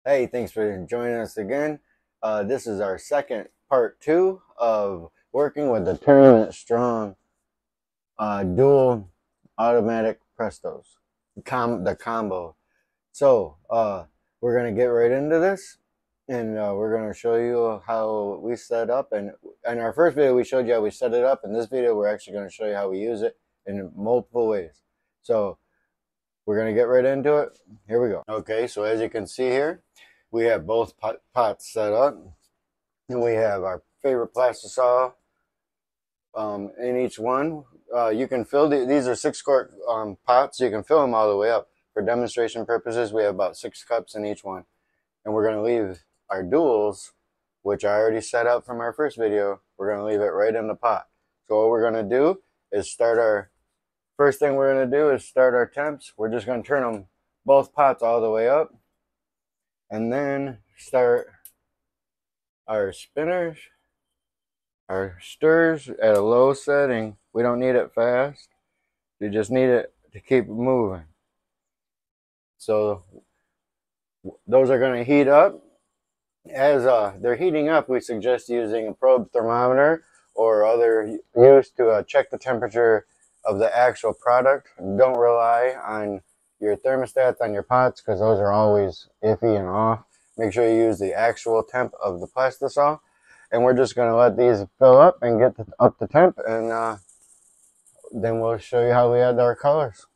Hey, thanks for joining us again. This is our second part two of working with the Tournament Strong dual automatic Prestos, the combo. So we're gonna get right into this, and we're gonna show you how we set up. And in our first video, we showed you how we set it up. In this video, we're actually gonna show you how we use it in multiple ways. So we're gonna get right into it. Here we go. Okay, so as you can see here, we have both pots set up, and we have our favorite plastisol in each one. You can fill these are 6-quart pots. You can fill them all the way up. For demonstration purposes, we have about 6 cups in each one, and we're going to leave our duals, which I already set up from our first video. We're going to leave it right in the pot. So what we're going to do is first thing we're going to do is start our temps. We're just going to turn them both pots all the way up, and then start our spinners, our stirrers at a low setting. We don't need it fast. You just need it to keep moving. So those are going to heat up. As they're heating up, we suggest using a probe thermometer or other use to check the temperature of the actual product. Don't rely on your thermostats on your pots, because those are always iffy and off. Make sure you use the actual temp of the plastisol. And we're just going to let these fill up and get up to temp, and then we'll show you how we add our colors.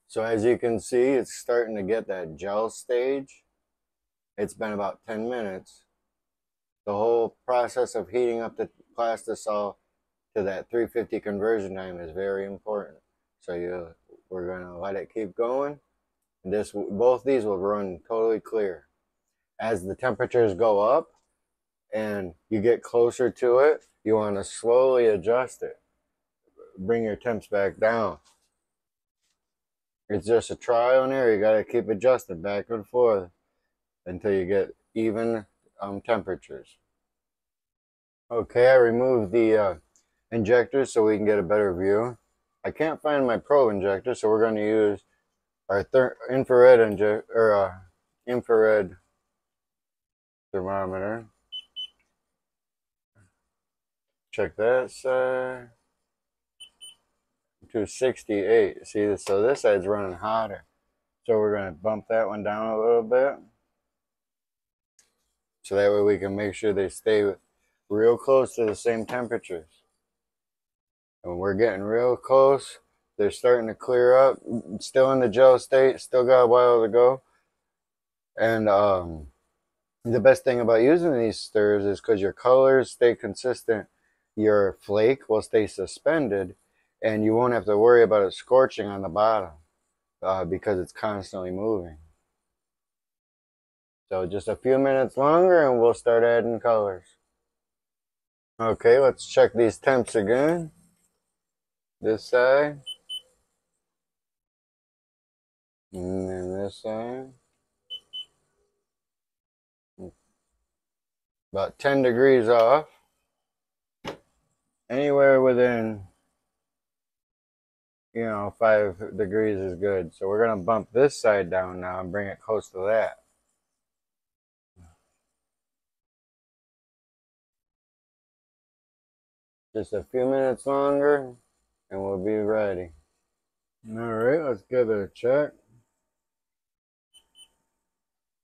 So as you can see, it's starting to get that gel stage. It's been about 10 minutes. The whole process of heating up the plastisol to that 350 conversion time is very important. So we're going to let it keep going. Both these will run totally clear. As the temperatures go up and you get closer to it, you want to slowly adjust it. Bring your temps back down. It's just a trial and error. You got to keep adjusting back and forth until you get even temperatures. Okay, I removed the injectors so we can get a better view. I can't find my probe injector, so we're going to use our infrared thermometer. Check that side. 268. See, so this side's running hotter. So we're going to bump that one down a little bit, so that way we can make sure they stay real close to the same temperatures. And we're getting real close. They're starting to clear up. Still in the gel state. Still got a while to go. And the best thing about using these stirrers is because your colors stay consistent. Your flake will stay suspended, and you won't have to worry about it scorching on the bottom because it's constantly moving. So just a few minutes longer and we'll start adding colors. Okay, let's check these temps again. This side. And then this side. About 10 degrees off. Anywhere within, 5 degrees is good. So we're going to bump this side down now and bring it close to that. Just a few minutes longer and we'll be ready. Alright, let's give it a check.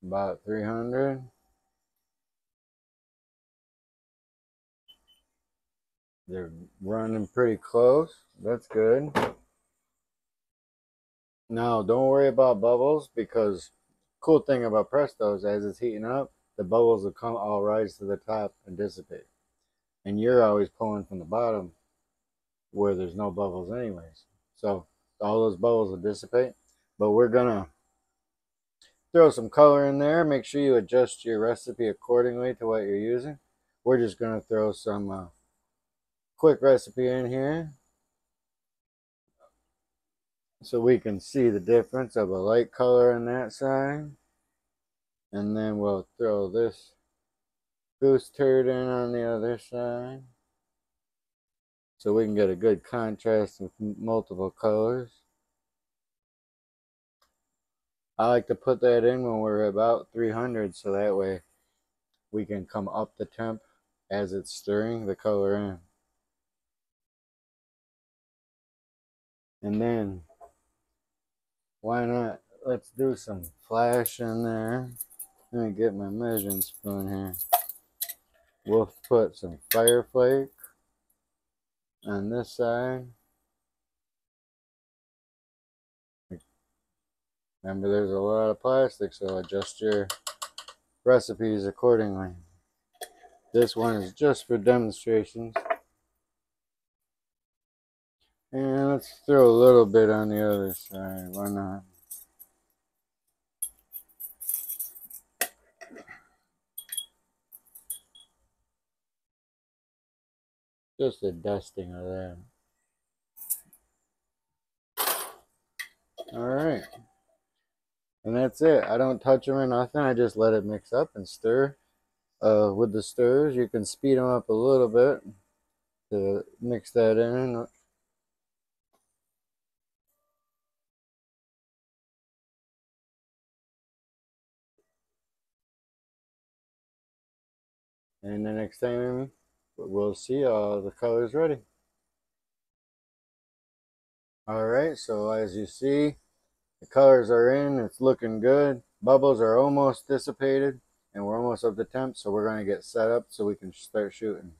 About 300. They're running pretty close. That's good. Now, don't worry about bubbles, because cool thing about Presto is as it's heating up, the bubbles will all rise to the top and dissipate. And you're always pulling from the bottom where there's no bubbles anyways. So all those bubbles will dissipate. But we're going to throw some color in there. Make sure you adjust your recipe accordingly to what you're using. We're just going to throw some quick recipe in here so we can see the difference of a light color on that side. And then we'll throw this goose turd in on the other side so we can get a good contrast with multiple colors. I like to put that in when we're about 300, so that way we can come up the temp as it's stirring the color in. And then, why not? Let's do some flash in there. Let me get my measuring spoon here. We'll put some fireflake on this side. Remember, there's a lot of plastic, so adjust your recipes accordingly. This one is just for demonstrations. And let's throw a little bit on the other side. Why not? Just a dusting of that. Alright. And that's it. I don't touch them or nothing. I just let it mix up and stir. With the stirs, you can speed them up a little bit to mix that in. And the next time we'll see all the colors ready. Alright, so as you see, the colors are in, it's looking good. Bubbles are almost dissipated, and we're almost up to temp, so we're going to get set up so we can start shooting.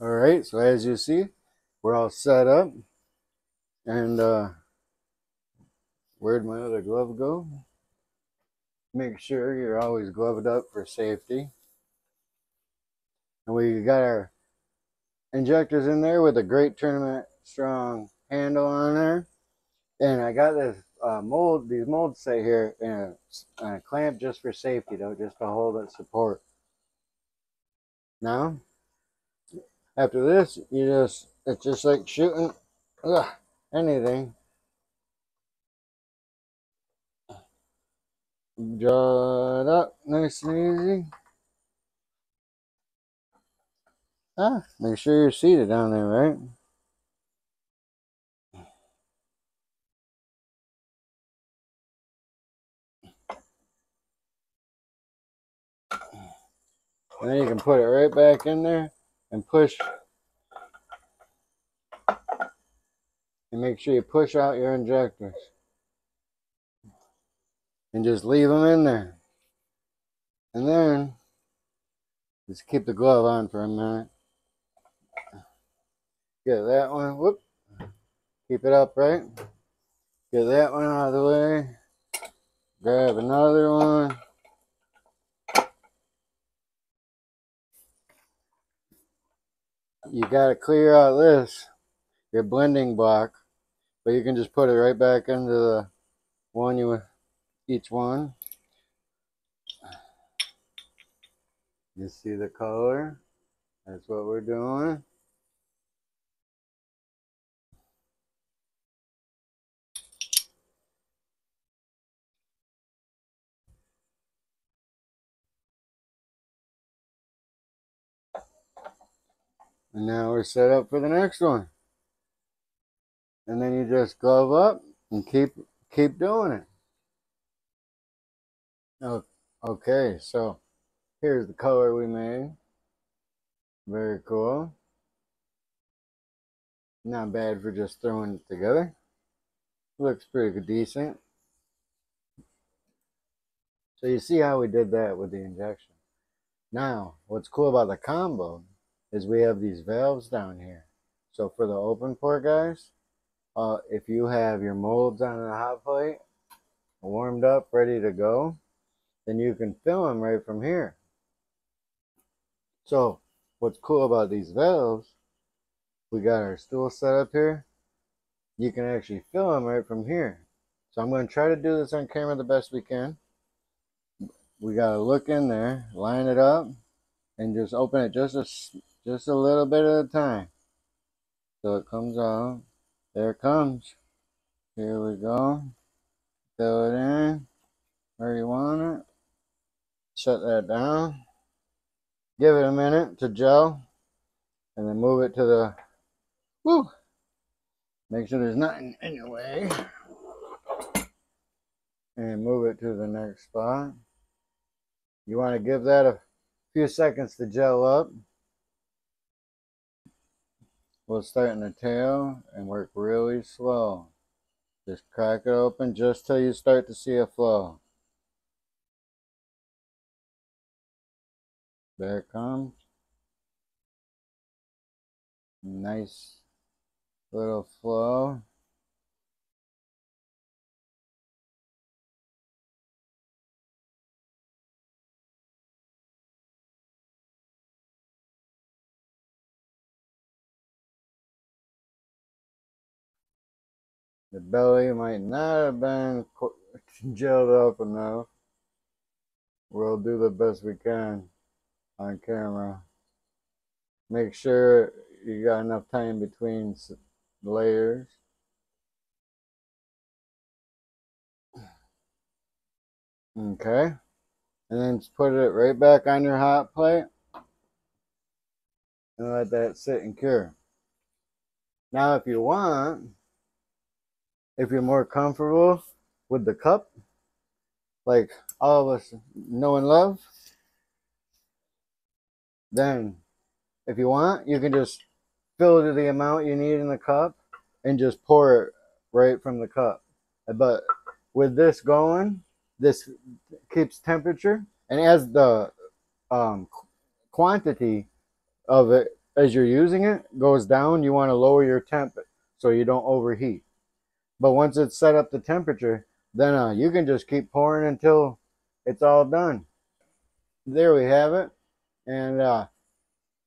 Alright, so as you see, we're all set up. And where'd my other glove go? Make sure you're always gloved up for safety. And we got our injectors in there with a great tournament strong handle on there. And I got this these molds sit here in a clamp just for safety though, just to hold it support. Now, after this, it's just like shooting anything. Draw it up nice and easy. Make sure you're seated down there, right? And then you can put it right back in there and push. And make sure you push out your injectors. And just leave them in there. And then, just keep the glove on for a minute. Get that one, whoop. Keep it upright. Get that one out of the way. Grab another one. You gotta clear out your blending block, but you can just put it right back into the one each one. You see the color? That's what we're doing. And now we're set up for the next one. And then you just glove up and keep doing it. Okay, so here's the color we made. Very cool. Not bad for just throwing it together. Looks pretty decent. So you see how we did that with the injection. Now, what's cool about the combo is we have these valves down here. So for the open pour guys, if you have your molds on a hot plate, warmed up, ready to go, then you can fill them right from here. So what's cool about these valves, we got our stool set up here. You can actually fill them right from here. So I'm going to try to do this on camera the best we can. We got to look in there, line it up, and just open it just a little bit at a time. So it comes out. There it comes. Here we go. Fill it in where you want it. Shut that down. Give it a minute to gel. And then move it to the, make sure there's nothing in your way. and move it to the next spot. You want to give that a few seconds to gel up. We'll start in the tail and work really slow. Just crack it open just till you start to see a flow. There it comes. Nice little flow. The belly might not have been gelled up enough. We'll do the best we can on camera. Make sure you got enough time between layers. Okay. And then just put it right back on your hot plate and let that sit and cure. Now if you want, if you're more comfortable with the cup, like all of us know and love, then if you want, you can just fill to the amount you need in the cup and just pour it right from the cup. But with this going, this keeps temperature, and as the quantity of it as you're using it goes down, you want to lower your temp so you don't overheat. But once it's set up the temperature, then you can just keep pouring until it's all done. There we have it. And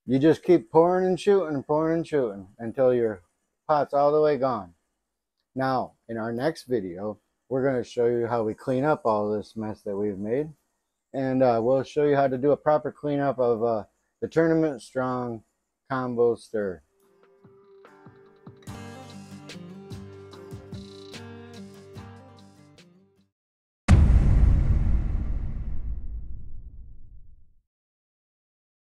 you just keep pouring and shooting until your pot's all the way gone. Now, in our next video, we're going to show you how we clean up all this mess that we've made. And we'll show you how to do a proper cleanup of the Tournament Strong Combo Stir.